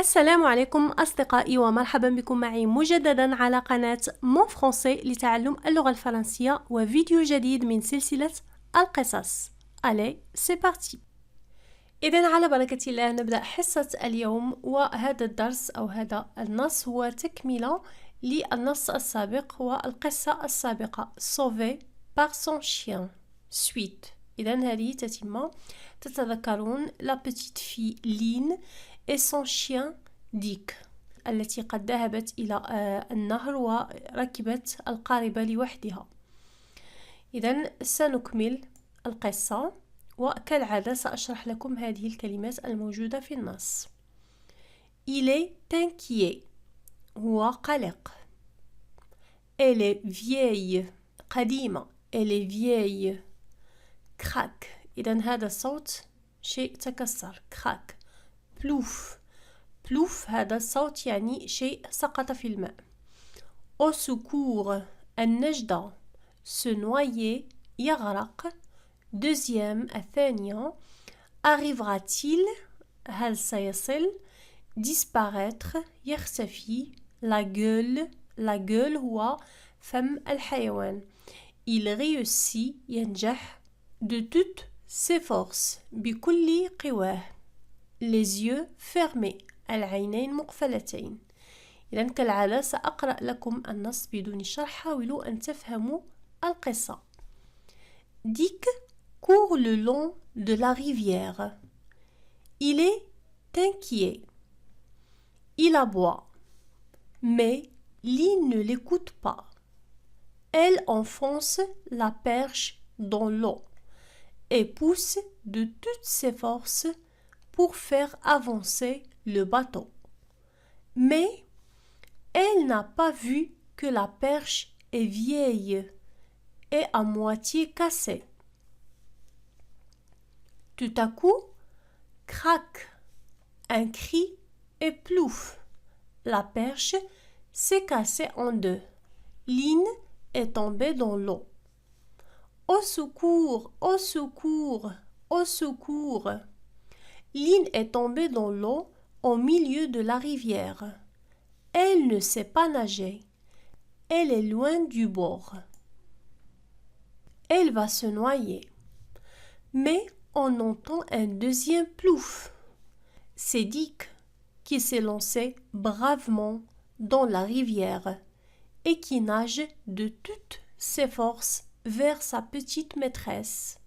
السلام عليكم أصدقائي ومرحبا بكم معي مجددا على قناة مون فرونسي لتعلم اللغة الفرنسية وفيديو جديد من سلسلة القصص. ألي سي بارتي. إذن على بركة الله نبدأ حصة اليوم، وهذا الدرس أو هذا النص هو تكملة للنص السابق والقصة السابقة Sauvé par son chien. Suite. إذن هذه تتمة. تتذكرون la petite fille Lynn et son chien Dick التي قد ذهبت إلى النهر وركبت القاربة لوحدها. إذن سنكمل القصة، وكالعادة سأشرح لكم هذه الكلمات الموجودة في النص. Il est inquiet. هو قلق. Elle est vieille. قديمة. Elle est vieille. Crac. إذن هذا الصوت شيء تكسر. Crac. Plouf. Plouf هذا الصوت يعني شيء سقط في الماء. Au secours. النجدة. Se noyer. يغرق. Deuxième الثانية. Arrivera-t-il. هل سيصل. Disparaître. يختفي. La gueule. La gueule هو فم الحيوان. Il réussit. ينجح. De toutes ses forces. بكل قواه. Les yeux fermés. العينين مقفلتين. إذن كالعادة سأقرأ لكم النص بدون شرح. حاولوا أن تفهموا القصة. Dick court le long de la rivière. Il est inquiet. Il aboie. Mais Lynn ne l'écoute pas. Elle enfonce la perche dans l'eau et pousse de toutes ses forces pour faire avancer le bateau. Mais elle n'a pas vu que la perche est vieille et à moitié cassée. Tout à coup, crac, un cri et plouf, la perche s'est cassée en deux. Lynn est tombée dans l'eau. Au secours, au secours, au secours. Lynn est tombée dans l'eau au milieu de la rivière. Elle ne sait pas nager. Elle est loin du bord. Elle va se noyer. Mais on entend un deuxième plouf. C'est Dick qui s'est lancé bravement dans la rivière et qui nage de toutes ses forces vers sa petite maîtresse.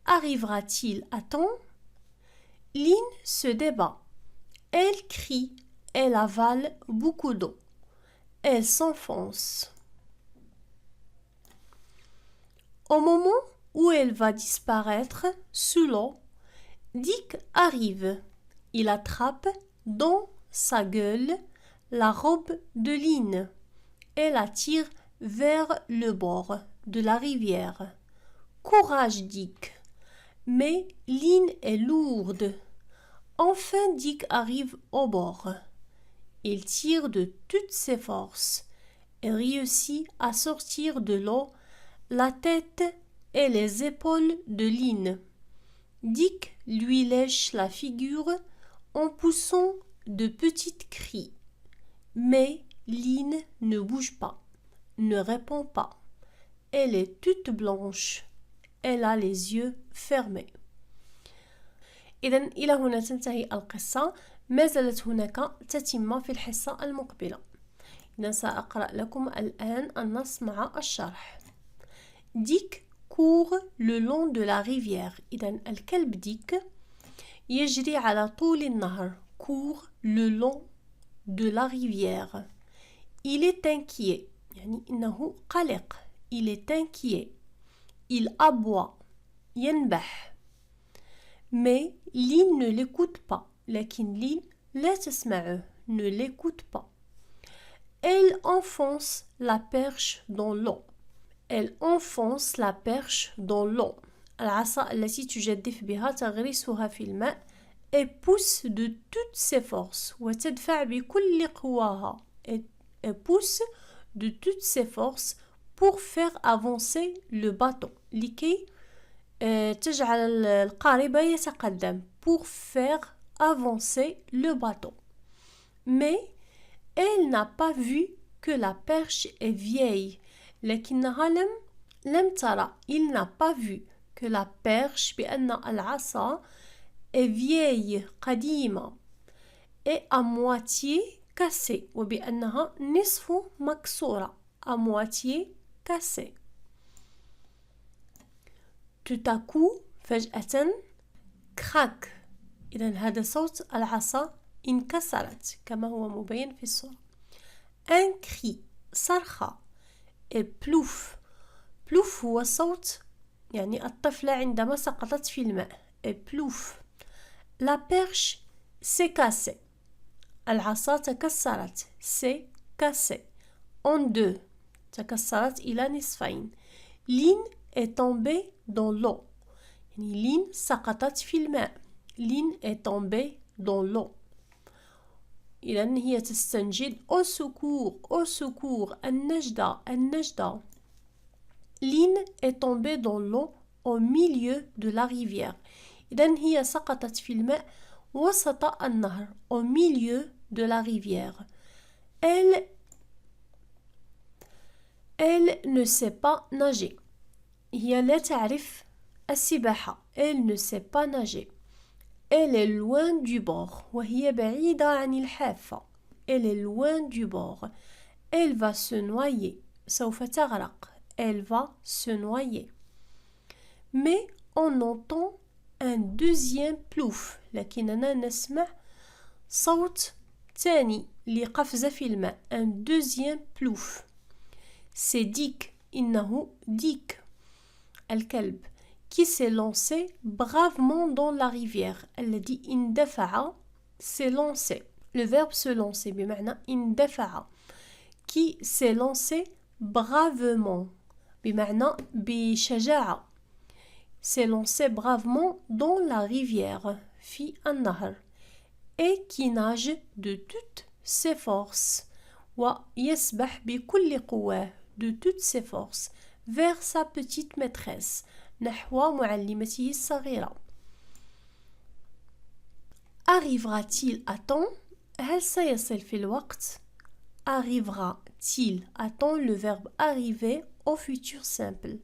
Arrivera-t-il à temps? Lynn se débat. Elle crie. Elle avale beaucoup d'eau. Elle s'enfonce. Au moment où elle va disparaître sous l'eau, Dick arrive. Il attrape dans sa gueule la robe de Lynn et la tire vers le bord de la rivière. Courage, Dick. Mais Lynn est lourde. Enfin, Dick arrive au bord. Il tire de toutes ses forces et réussit à sortir de l'eau la tête et les épaules de Lynn. Dick lui lèche la figure en poussant de petits cris. Mais Lynn ne bouge pas, ne répond pas. Elle est toute blanche. Elle a les yeux fermés. إذن إلى هنا تنتهي القصة. ما زالت هناك تتمة في الحصة المقبلة. إذن سأقرأ لكم الآن النص مع الشرح. Dick court le long de la rivière. إذن الكلب ديك يجري على طول النهر. court le long de la rivière. Il est inquiet. يعني إنه قلق. Il est inquiet. Il aboie. ينبح. Mais Lynn ne l'écoute pas. لكن لين لا تسمعه. Ne l'écoute pas. Elle enfonce la perche dans l'eau. Elle enfonce la perche dans l'eau. العصا التي تجدف بها تغرسها في الماء. Et pousse de toutes ses forces. وتدفع بكل قواها. Et pousse de toutes ses forces pour faire avancer le bateau. لكي تجعل القاربة يتقدم. Pour faire avancer le bateau. mais elle n'a pas vu que la perche est vieille. لكنها لم ترى. Il n'a pas vu que la perche بأن العصا est vieille قديمة et à moitié cassée وبأنها نصف مكسورة à moitié cassée. Tout à coup فجأة crac. إذن هذا صوت العصا انكسرت كما هو مبين في الصورة. Un cri صرخة et plouf. plouf هو صوت يعني الطفلة عندما سقطت في الماء. et plouf. La perche s'est cassée. العصا تكسرت. s'est cassée. En deux. تكسرت إلى نصفين. Lynn est tombée dans l'eau. يعني لين سقطت في الماء. Lynn est tombée dans l'eau. إذن هي تستنجد au secours, au secours, النجدة, النجدة. Lynn est tombée dans l'eau au milieu de la rivière. إذن هي سقطت في الماء وسط النهر. Au milieu de la rivière. Elle ne sait pas nager. هي لا تعرف السباحة. Elle ne sait pas nager. Elle est loin du bord. وهي بعيدة عن الحافة. Elle est loin du bord. Elle va se noyer. سوف تغرق. Elle va se noyer. Mais on entend un deuxième plouf. لكننا نسمع صوت ثاني لقفز في الماء. Un deuxième plouf. C'est Dick. إنه ديك الكلب qui s'est lancé bravement dans la rivière. الذي اندفع s'est lancé. Le verbe se lancer بمعنى اندفع. Qui s'est lancé bravement بمعنى بشجاعة. S'est lancé bravement dans la rivière في النهر. Et qui nage de toutes ses forces. ويسبح بكل قواه de toutes ses forces vers sa petite maîtresse. نحو معلمته الصغيرة. Arrivera-t-il à temps? هل سيصل في الوقت؟ Arrivera-t-il à temps le verbe arriver au futur simple.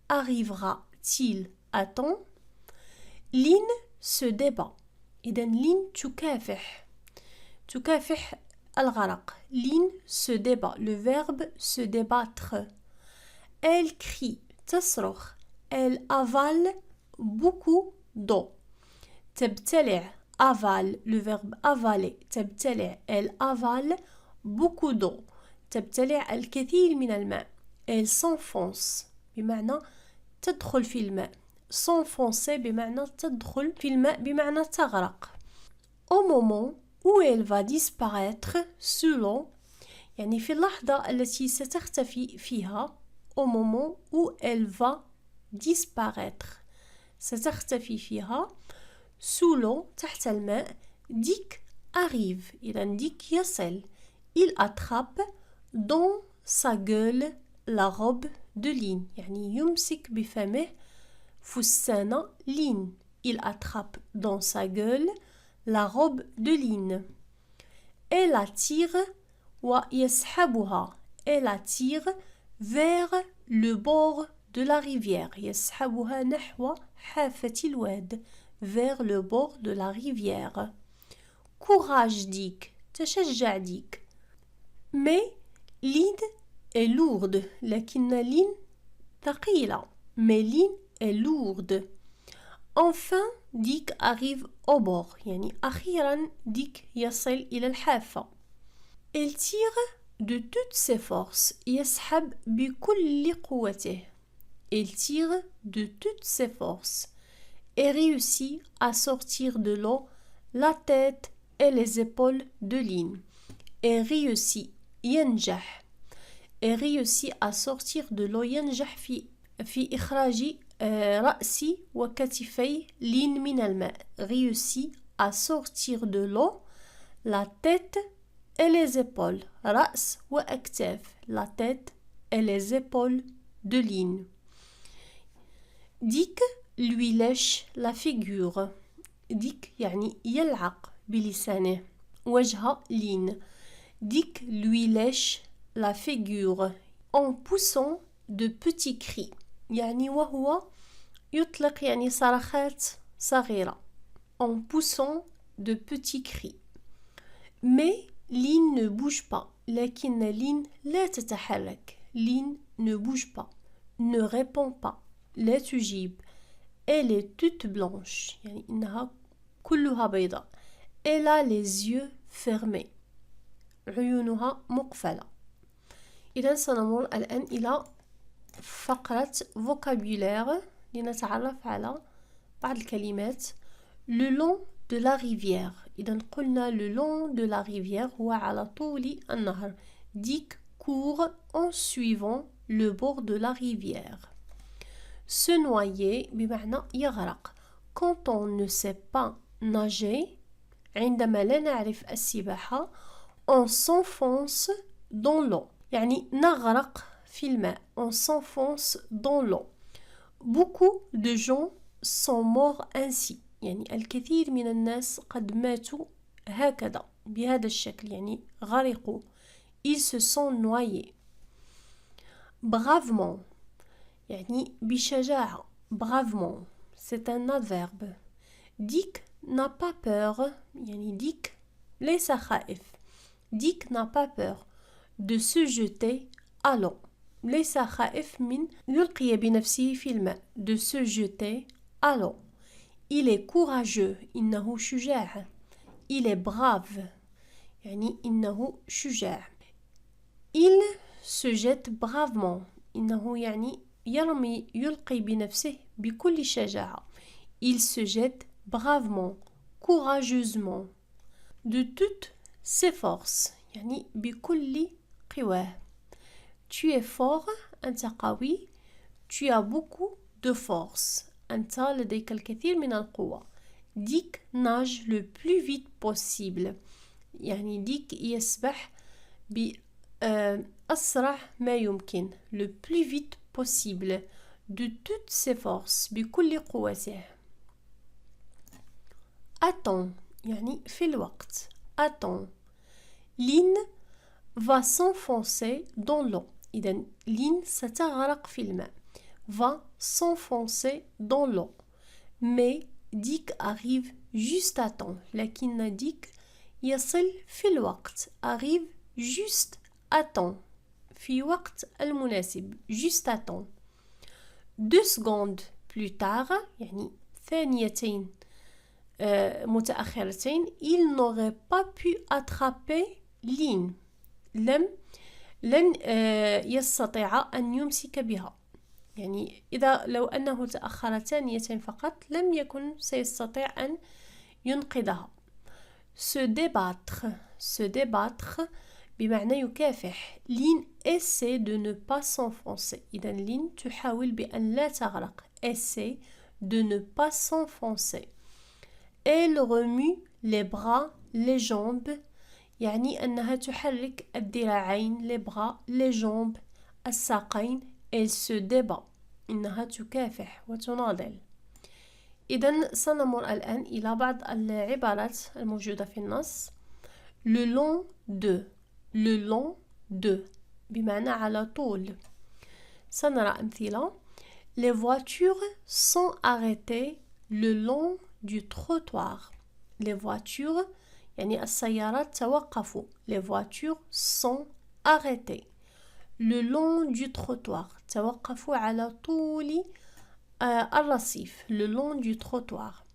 Arrivera-t-il à temps? Lynn se débat. إذن Lynn تكافح. تكافح الغرق. Lynn se débat. Le verbe se débattre. Elle crie. تصرخ. Elle avale beaucoup d'eau. تبتلع. Avale. Le verbe avaler. تبتلع. Elle avale beaucoup d'eau. تبتلع الكثير من الماء. Elle s'enfonce. بمعنى تدخل في الماء. s'enfoncer بمعنى تدخل في الماء بمعنى تغرق. Au moment où elle va disparaître sous l'eau. يعني في اللحظة التي ستختفي فيها. Au moment où elle va disparaître. ستختفي فيها. Sous l'eau تحت الماء. Dick arrive. إذن Dick يصل. Il attrape dans sa gueule la robe de Lynn. يعني يمسك بفمه فستان Lynn. Il attrape dans sa gueule la robe de Lynn. Elle attire ويسحبها. Elle attire vers le bord de la rivière. يسحبها نحو حافة الواد. Vers le bord de la rivière. Courage Dick. تشجع Dick. Mais Lynn est lourde. لكن Lynn ثقيلة. Mais Lynn est lourde. Enfin Dick arrive au bord. يعني أخيرا Dick يصل إلى الحافة. Elle tire de toutes ses forces. يسحب بكل قوته. Elle tire de toutes ses forces. Et réussit à sortir de l'eau la tête et les épaules de Lynn. Et réussit ينجح. Et réussit à sortir de l'eau. ينجح في إخراج رأس وكتفي Lynn من الماء. Réussit à sortir de l'eau la tête et les épaules. رأس وأكتاف. La tête et les épaules de Lynn. Dick lui lèche la figure. Dick يعني يلعق بلسانه. وجه لين. Dick lui lèche la figure en poussant de petits cris. يعني وهو يطلق يعني صرخات صغيرة. En poussant de petits cris. Mais Lynn ne bouge pas. لكن لين لا تتحرك. Lynn ne bouge pas. Ne répond pas. لا تجيب. Elle est toute blanche. يعني إنها كلها بيضاء. Elle a les yeux fermés. عيونها مقفلة. إذا سنمر الآن إلى فقرة vocabulaire لنتعرف على بعض الكلمات. Le long de la rivière. إذا قلنا le long de la rivière هو على طول النهر. Dick court en suivant le bord de la rivière. Se noyer بمعنى يغرق. Quand on ne sait pas nager عندما لا نعرف السباحة on s'enfonce dans l'eau. يعني نغرق في الماء. On s'enfonce dans l'eau. Beaucoup de gens sont morts ainsi. يعني الكثير من الناس قد ماتوا هكذا بهذا الشكل يعني غرقوا. Ils se sont noyés. Bravement يعني بشجاعة. Bravement c'est un adverbe. Dick n'a pas peur يعني Dick ليس خائف. Dick n'a pas peur de se jeter à l'eau. ليس خائف من يلقي بنفسه في الماء. De se jeter à l'eau. Il est courageux. إنه شجاع. Il est brave. يعني إنه شجاع. Il se jette bravement. إنه يعني يلقي بنفسه بكل شجاعة. Il se jette bravement, courageusement, de toutes ses forces. يعني بكل قواه. Tu es fort. أنت قوي. Tu as beaucoup de force. أنت لديك الكثير من القوة. Dick nage le plus vite possible. يعني ديك يسبح بأسرع ما يمكن. Le plus vite possible. De toutes ses forces. بكل قوته. Attends. يعني في الوقت. Attends. Lynn va s'enfoncer dans l'eau. إذن Lynn ستغرق في الماء. Va s'enfoncer dans l'eau. Mais Dick arrive juste à temps. لكن Dick يصل في الوقت. Arrive juste à temps. في وقت المناسب. Juste à temps. 2 secondes plus tard يعني ثانيتين متأخرتين il n'aurait pas pu attraper Lynn. لن يستطيع أن يمسك بها. يعني لو أنه تأخر ثانيتين فقط لم يكن سيستطيع أن ينقذها. se débattre بمعنى يكافح. Lynn essaie de ne pas s'enfoncer. إذا Lynn تحاول بأن لا تغرق. essaie de ne pas s'enfoncer. Elle remue les bras, les jambes. يعني أنها تحرك الذراعين. les bras, les jambes, الساقين. Elle se débat. إنها تكافح وتناضل. إذن سنمر الآن إلى بعض العبارات الموجودة في النص. le long de بمعنى على طول. سنرى أمثلة. les voitures sont arrêtées le long du trottoir. les voitures يعني السيارات توقفوا. les voitures sont arrêtées le long du trottoir. توقفوا على طول الرصيف. le long du trottoir.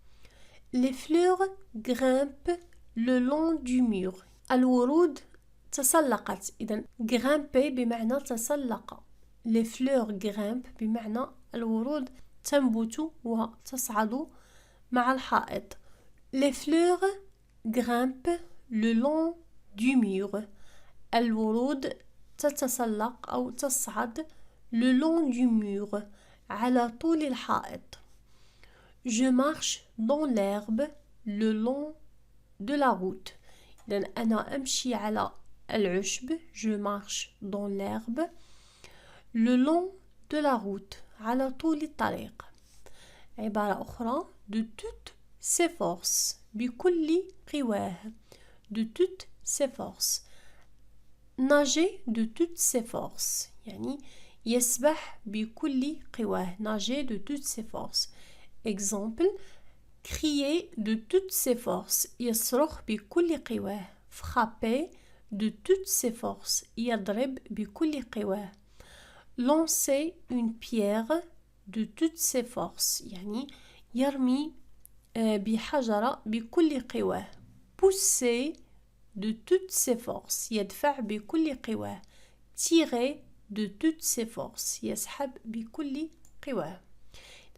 les fleurs grimpent le long du mur. الورود تسلقت. إذن grimper بمعنى تسلق. les fleurs grimpent بمعنى الورود تنبت وتصعد مع الحائط. les fleurs grimpent le long du mur. الورود تتسلق أو تصعد le long du mur على طول الحائط. je marche dans l'herbe le long de la route. إذن أنا أمشي على العشب. je marche dans l'herbe le long de la route على طول الطريق. عبارة أخرى. de toutes ses forces بكل قواه. de toutes ses forces. nager de toutes ses forces يعني يسبح بكل قواه. nager de toutes ses forces. exemple crier de toutes ses forces يصرخ بكل قواه. frapper de toutes ses forces يضرب بكل قواه. lancer une pierre de toutes ses forces يعني يرمي بحجرة بكل قواه. pousser de toutes ses forces يدفع بكل قواه. tirer de toutes ses forces يسحب بكل قواه.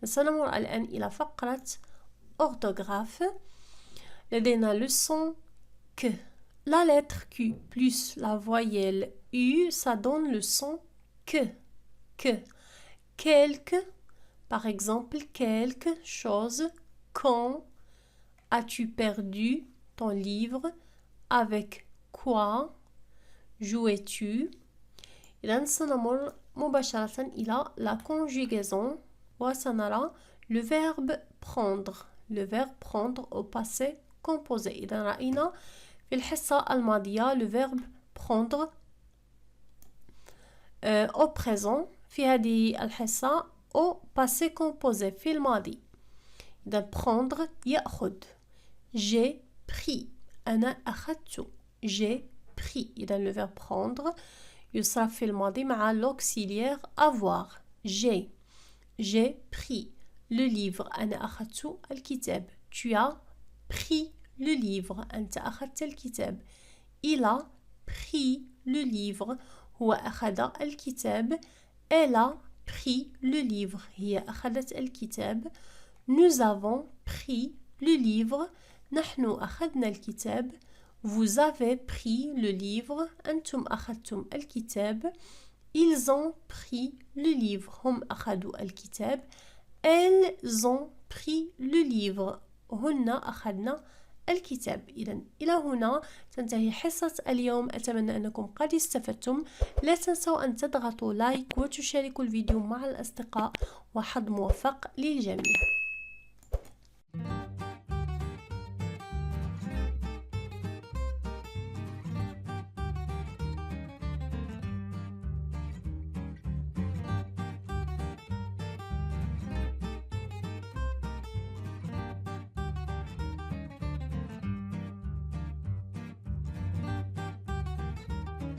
سنمر الآن إلى فقرة orthographe. لدينا le son que. La lettre Q plus la voyelle U, ça donne le son que. Quelque, par exemple, quelque chose. Quand as-tu perdu ton livre? Avec quoi jouais-tu? إذن سنمر مباشرة إلى la conjugaison وسنرى le verbe prendre. Le verbe prendre au passé composé. إذن رأينا في الحصة الماضية le verbe prendre au présent. في هذه الحصة au passé composé في الماضي. إذن prendre يأخذ. J'ai pris. أنا أخذت. J'ai pris. إذن le verbe prendre يصرف في الماضي مع l'auxiliaire avoir. J'ai pris le livre. أنا أخذت الكتاب. Tu as pris le livre. أنت أخذت الكتاب. Il a pris le livre. هو أخذ الكتاب. Elle a pris le livre. هي أخذت الكتاب. Nous avons pris le livre. نحن أخذنا الكتاب. Vous avez pris le livre. أنتم أخذتم الكتاب. Ils ont pris le livre. هم أخذوا الكتاب. Elles ont pris le livre. هن أخذنا الكتاب. إذن إلى هنا تنتهي حصة اليوم. أتمنى أنكم قد استفدتم. لا تنسوا أن تضغطوا لايك وتشاركوا الفيديو مع الأصدقاء. وحظ موفق للجميع.